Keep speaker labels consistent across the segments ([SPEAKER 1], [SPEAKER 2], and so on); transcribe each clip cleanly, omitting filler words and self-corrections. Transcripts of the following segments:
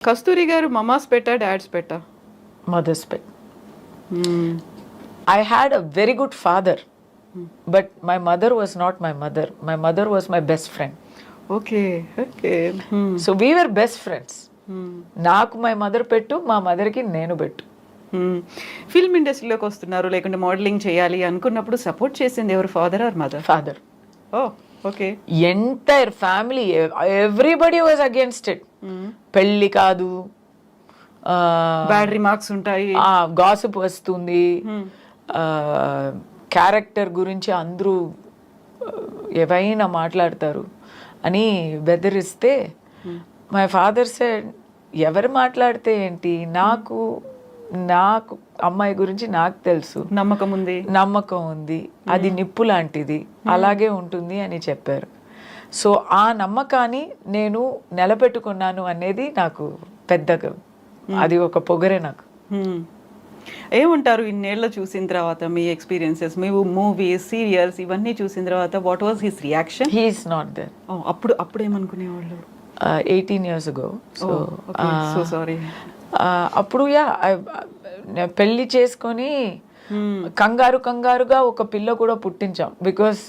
[SPEAKER 1] కస్తూరి గారు మమాస్ పెట్టా డాడ్స్ పెట్టా?
[SPEAKER 2] Mother's pet. I had a very good father, but my mother was not my mother. My mother was my best friend.
[SPEAKER 1] Okay okay.
[SPEAKER 2] So we were best friends. నాకు my mother pet, మా మదర్కి నేను పెట్టు.
[SPEAKER 1] Film ఇండస్ట్రీలోకి వస్తున్నారు లేకుంటే modelling చేయాలి అనుకున్నప్పుడు సపోర్ట్ చేసింది ఎవరు, father or mother?
[SPEAKER 2] Father.
[SPEAKER 1] Oh okay.
[SPEAKER 2] Entire family, everybody was against it. పెళ్ళి కాదు,
[SPEAKER 1] బ్యాడ్ రిమార్క్స్ ఉంటాయి,
[SPEAKER 2] గాసిప్ వస్తుంది, క్యారెక్టర్ గురించి అందరూ ఏవైనా మాట్లాడతారు అని బెదిరిస్తే మై ఫాదర్ సెడ్, ఎవరు మాట్లాడితే ఏంటి, నాకు అమ్మాయి గురించి నాకు తెలుసు, నమ్మకం ఉంది, అది నిప్పు లాంటిది, అలాగే ఉంటుంది అని చెప్పారు. సో ఆ నమ్మకాన్ని నేను నిలబెట్టుకున్నాను అనేది నాకు పెద్దగా, అది ఒక పొగరే నాకు.
[SPEAKER 1] ఏమంటారు ఇన్నేళ్ళ చూసిన తర్వాత మీ ఎక్స్పీరియన్సెస్, మీ మూవీస్ సీరియల్స్ ఇవన్నీ చూసిన తర్వాత what was his reaction?
[SPEAKER 2] He is not there.
[SPEAKER 1] అప్పుడు ఏమనుకునేవాళ్ళు?
[SPEAKER 2] 18 years ago.
[SPEAKER 1] So sorry.
[SPEAKER 2] అప్పుడు పెళ్ళి చేసుకొని కంగారుగా ఒక పిల్ల కూడా పుట్టించాం. Because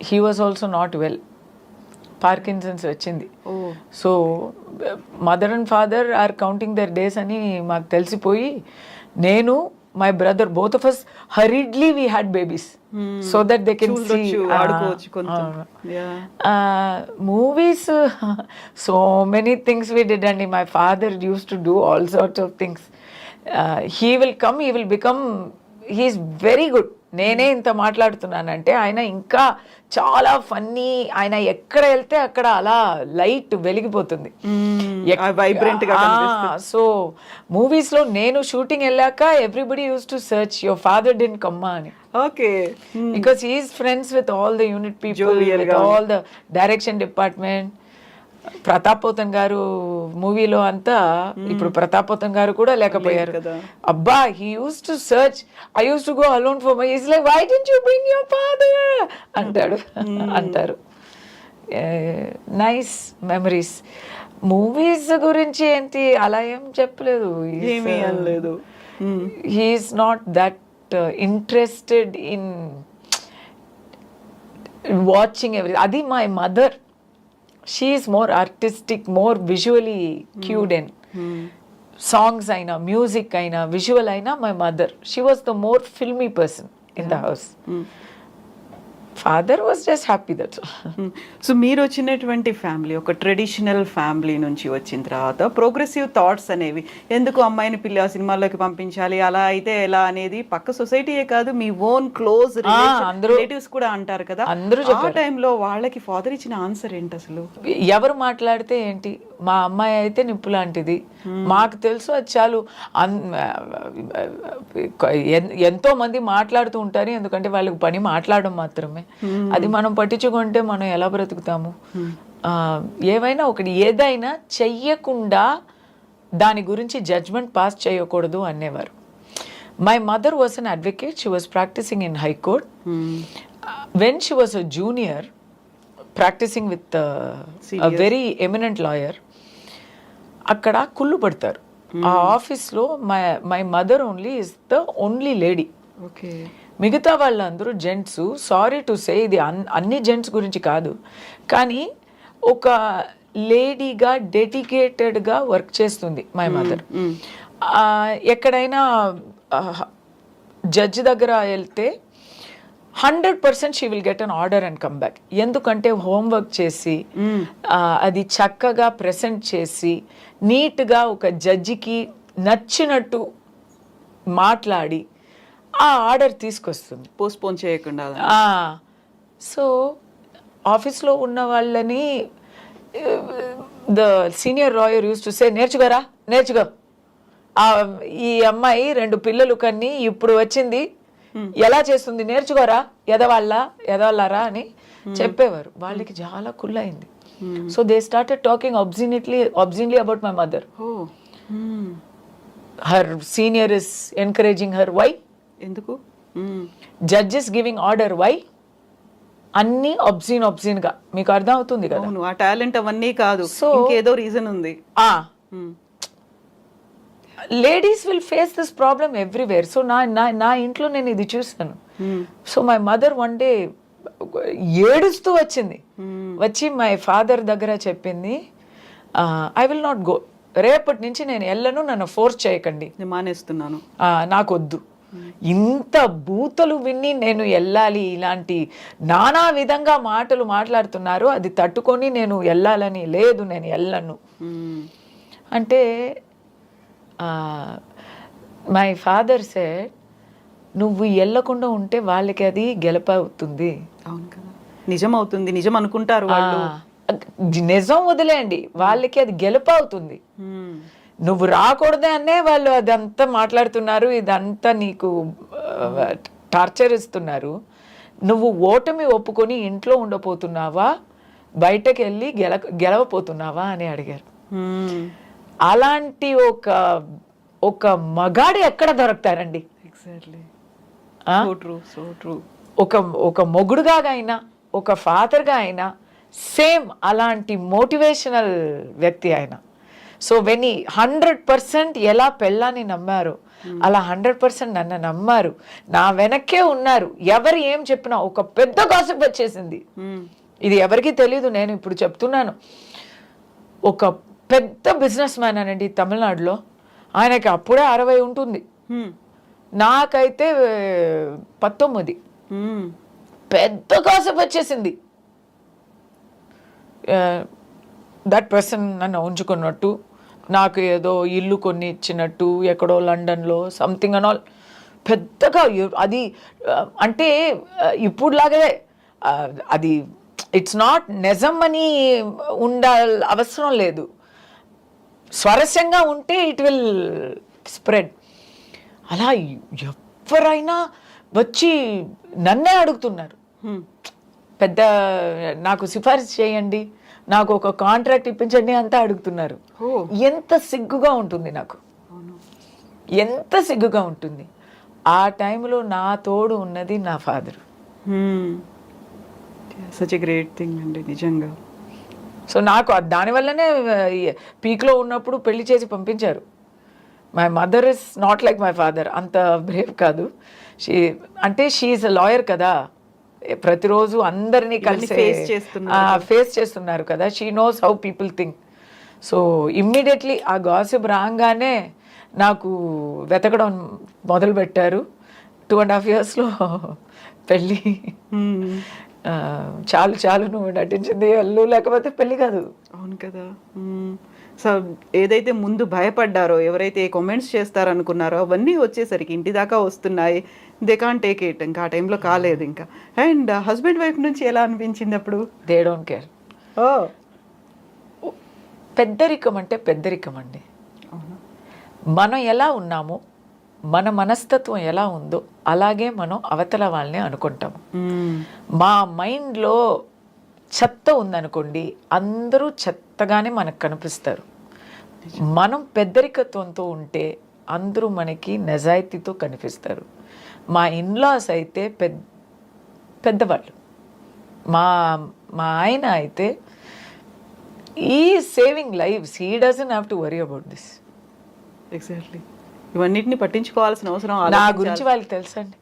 [SPEAKER 2] he was also not well, Parkinson's వచ్చింది. So mother and father are counting their days అని మాకు తెలిసిపోయి, నేను my brother both of us hurriedly we had babies so that they can see movies. So many things we did, and my father used to do all sorts of things. He will come, he will become, he is very good. నేనే ఇంత మాట్లాడుతున్నానంటే ఆయన ఇంకా చాలా funny. ఆయన ఎక్కడ వెళ్తే అక్కడ అలా లైట్ వెలిగిపోతుంది,
[SPEAKER 1] వైబ్రెంట్ గా.
[SPEAKER 2] సో మూవీస్ లో నేను షూటింగ్ వెళ్ళాక everybody used to search your father didn't come అని.
[SPEAKER 1] Okay.
[SPEAKER 2] Because he is friends with all the unit people, with all the direction department. Pratap Pothan గారు మూవీలో అంతా, ఇప్పుడు ప్రతాప్ పోతన్ గారు కూడా లేకపోయారు. అబ్బా, he used to search, I used to go alone for my, it's like why didn't you bring your father అంటారు. Nice memories. Movies గురించి ఏంటి అలా ఏం చెప్పలేదు,
[SPEAKER 1] ఏమీ అనలేదు.
[SPEAKER 2] He is not that interested in watching every. అది my mother. She is more artistic, more visually cued in. Songs aina, music aina, visual aina, my mother. She was the more filmy person in the house. Father was just happy, that's all.
[SPEAKER 1] So మీరు వచ్చినటువంటి family ఒక traditional family నుంచి వచ్చిన తర్వాత progressive thoughts అనేవి, ఎందుకు అమ్మాయిని పిల్ల సినిమాల్లోకి పంపించాలి, అలా అయితే ఎలా అనేది పక్క సొసైటీయే కాదు మీ ఓన్ క్లోజ్ రిలేటివ్స్ కూడా అంటారు కదా. ఆ టైంలో వాళ్ళకి ఫాదర్ ఇచ్చిన ఆన్సర్ ఏంటి అసలు?
[SPEAKER 2] ఎవరు మాట్లాడితే ఏంటి, మా అమ్మాయి అయితే నిప్పు లాంటిది, మాకు తెలుసు, అది చాలు. ఎంతో మంది మాట్లాడుతూ ఉంటారు, ఎందుకంటే వాళ్ళకి పని మాట్లాడడం మాత్రమే. అది మనం పట్టించుకుంటే మనం ఎలా బ్రతుకుతాము? ఏవైనా ఒకటి, ఏదైనా చెయ్యకుండా దాని గురించి జడ్జ్మెంట్ పాస్ చేయకూడదు అనేవారు. My mother was an advocate, she was practising in high court. When she was a junior practising with a very eminent lawyer, అక్కడ కుళ్ళు పడతారు. ఆ ఆఫీస్లో my mother only is the only lady.
[SPEAKER 1] Okay.
[SPEAKER 2] మిగతా వాళ్ళందరూ gents. Sorry to say, ఇది అన్ని gents గురించి కాదు, కానీ ఒక లేడీగా డెడికేటెడ్గా వర్క్ చేస్తుంది మై మదర్. ఎక్కడైనా జడ్జి దగ్గర వెళ్తే 100% she will get an order and come back. ఎందుకంటే హోంవర్క్ చేసి అది చక్కగా ప్రెజెంట్ చేసి నీట్గా ఒక జడ్జికి నచ్చినట్టు మాట్లాడి ఆ ఆర్డర్ తీసుకొస్తుంది,
[SPEAKER 1] పోస్ట్పోన్ చేయకుండా.
[SPEAKER 2] సో ఆఫీస్లో ఉన్న వాళ్ళని the senior lawyer use to say, నేర్చుకో, ఈ అమ్మాయి 2 పిల్లలు కన్ని ఇప్పుడు వచ్చింది, ఎలా చేస్తుంది, నేర్చుకోరా, ఎదవాళ్ళరా అని చెప్పేవారు. వాళ్ళకి చాలా కుళ్ళయింది. So they started talking obscenely about my mother. Her senior is encouraging her. Why?
[SPEAKER 1] ఎందుకు?
[SPEAKER 2] Judge is giving order. Why? అన్నీ ఒబ్జీన్ గా మీకు అర్థం అవుతుంది కదా.
[SPEAKER 1] అవును, ఆ టాలెంట్ అవన్నీ కాదు,
[SPEAKER 2] So-
[SPEAKER 1] ఇంకేదో రీజన్ ఉంది.
[SPEAKER 2] Ladies will face this problem everywhere. So నా ఇంట్లో నేను ఇది చూసాను. So my mother one day ఏడుస్తూ వచ్చింది, వచ్చి మై ఫాదర్ దగ్గర చెప్పింది, ఐ విల్ నాట్ గో, రేపటి నుంచి నేను వెళ్ళను, నన్ను ఫోర్స్ చేయకండి,
[SPEAKER 1] నేను మానేస్తున్నాను.
[SPEAKER 2] నాకు వద్దు. ఇంత బూతలు విని నేను వెళ్ళాలి, ఇలాంటి నానా విధంగా మాటలు మాట్లాడుతున్నారు, అది తట్టుకొని నేను వెళ్ళాలని లేదు, నేను వెళ్ళను అంటే మై ఫాదర్ సెడ్, నువ్వు వెళ్ళకుండా ఉంటే వాళ్ళకి అది గెలుపు అవుతుంది.
[SPEAKER 1] అవును కదా, నిజం అవుతుంది, నిజం అనుకుంటారు వాళ్ళు.
[SPEAKER 2] నిజం వదిలేండి, వాళ్ళకి అది గెలుపు అవుతుంది. నువ్వు రాకూడదే అనే వాళ్ళు అదంతా మాట్లాడుతున్నారు, ఇదంతా నీకు టార్చర్ ఇస్తున్నారు. నువ్వు ఓటమి ఒప్పుకొని ఇంట్లో ఉండపోతున్నావా, బయటకు వెళ్ళి గెలవపోతున్నావా అని అడిగారు. అలాంటి ఒక మగాడు ఎక్కడ దొరుకుతారండి?
[SPEAKER 1] ఎగ్జాక్ట్లీ,
[SPEAKER 2] ఒక మొగుడుగా అయినా, ఒక ఫాదర్గా అయినా సేమ్ అలాంటి మోటివేషనల్ వ్యక్తి ఆయన. సో వెన్ 100% ఎలా పెళ్ళాన్ని నమ్మారు, అలా 100% నన్ను నమ్మారు, నా వెనక్కే ఉన్నారు. ఎవరు ఏం చెప్పినా ఒక పెద్ద గాసిప్ వచ్చేసింది, ఇది ఎవరికి తెలీదు, నేను ఇప్పుడు చెప్తున్నాను. ఒక పెద్ద బిజినెస్ మ్యాన్ అనండి తమిళనాడులో, ఆయనకి అప్పుడే 60 ఉంటుంది, నాకైతే 19. పెద్ద గాసిప్ వచ్చేసింది. దట్ పర్సన్ నన్ను ఉంచుకున్నట్టు, నాకు ఏదో ఇల్లు కొన్ని ఇచ్చినట్టు, ఎక్కడో లండన్లో సంథింగ్ అండ్ ఆల్. పెద్దగా అది అంటే ఇప్పుడులాగే అది ఇట్స్ నాట్ నిజం అని అవసరం లేదు. స్వరస్యంగా ఉంటే ఇట్ విల్ స్ప్రెడ్. అలా ఎవరైనా వచ్చి నన్నే అడుగుతున్నారు, పెద్ద నాకు సిఫారసు చేయండి, నాకు ఒక కాంట్రాక్ట్ ఇప్పించండి అంతా అడుగుతున్నారు. ఎంత సిగ్గుగా ఉంటుంది నాకు, ఎంత సిగ్గుగా ఉంటుంది. ఆ టైంలో నా తోడు ఉన్నది నా father.
[SPEAKER 1] Such a great thing అండి నిజంగా.
[SPEAKER 2] సో నాకు దానివల్లనే పీక్లో ఉన్నప్పుడు పెళ్లి చేసి పంపించారు. My mother is not like my father, అంత బ్రేవ్ కాదు. షీ ఈజ్ అ లాయర్ కదా, ప్రతిరోజు అందరినీ కలిసి ఫేస్ చేస్తున్నారు కదా, she knows how people think. So immediately ఆ గాసిప్ రాగానే నాకు వెతకడం మొదలుపెట్టారు. 2.5 yearsలో పెళ్ళి. చాలు నువ్వు నటించింది వెళ్ళు, లేకపోతే పెళ్ళి కాదు.
[SPEAKER 1] అవును కదా. సో ఏదైతే ముందు భయపడ్డారో, ఎవరైతే కామెంట్స్ చేస్తారనుకున్నారో, అవన్నీ వచ్చేసరికి ఇంటి దాకా వస్తున్నాయి. They can't take it. ఇంకా ఆ టైంలో కాలేదు ఇంకా. అండ్ హస్బెండ్ వైఫ్ నుంచి ఎలా అనిపించింది అప్పుడు?
[SPEAKER 2] They don't care. పెద్దరికం అంటే పెద్దరికం అండి. మనం ఎలా ఉన్నామో, మన మనస్తత్వం ఎలా ఉందో అలాగే మనం అవతల వాళ్ళని అనుకుంటాము. మా మైండ్లో చెత్త ఉందనుకోండి, అందరూ చెత్తగానే మనకు కనిపిస్తారు. మనం పెద్దరికత్వంతో ఉంటే అందరూ మనకి నిజాయితీతో కనిపిస్తారు. మా ఇన్లాస్ అయితే పెద్దవాళ్ళు. మా ఆయన అయితే ఈ saving lifes, he doesn't have to worry about this.
[SPEAKER 1] Exactly, ఇవన్నిటిని పట్టించుకోవాల్సిన అవసరం
[SPEAKER 2] నా గురించి వాళ్ళకి తెలుసండి.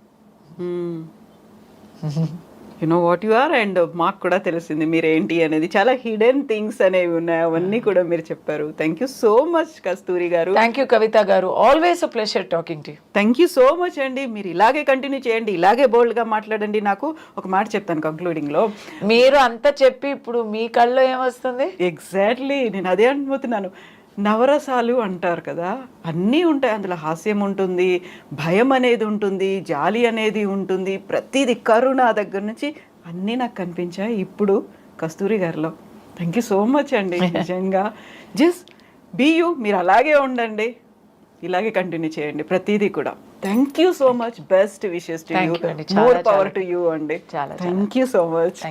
[SPEAKER 1] You know what you are, and మాకు కూడా తెలిసింది మీరేంటి అనేది. చాలా హిడెన్ థింగ్స్ అనేవి ఉన్నాయి, అవన్నీ కూడా మీరు చెప్పారు. థ్యాంక్ యూ సో మచ్ కస్తూరి గారు.
[SPEAKER 2] థ్యాంక్ యూ కవిత గారు, always a pleasure talking to you.
[SPEAKER 1] Thank you so much అండి. మీరు ఇలాగే కంటిన్యూ చేయండి, ఇలాగే బోల్డ్గా మాట్లాడండి. నాకు ఒక మాట చెప్తాను కంక్లూడింగ్లో.
[SPEAKER 2] మీరు అంతా చెప్పి ఇప్పుడు మీ కళ్ళలో ఏమొస్తుంది?
[SPEAKER 1] ఎగ్జాక్ట్లీ, నేను అదే అనుకుంటున్నాను. నవరసాలు అంటారు కదా, అన్నీ ఉంటాయి అందులో. హాస్యం ఉంటుంది, భయం అనేది ఉంటుంది, జాలి అనేది ఉంటుంది, ప్రతిదీ, కరుణ దగ్గర నుంచి అన్నీ నాకు కనిపించాయి ఇప్పుడు కస్తూరి గారిలో. థ్యాంక్ యూ సో మచ్ అండి నిజంగా. జస్ట్ బీ యూ, మీరు అలాగే ఉండండి, ఇలాగే కంటిన్యూ చేయండి ప్రతిదీ కూడా. Thank you so much, best wishes to you, more power to you అండి. Thank you so much.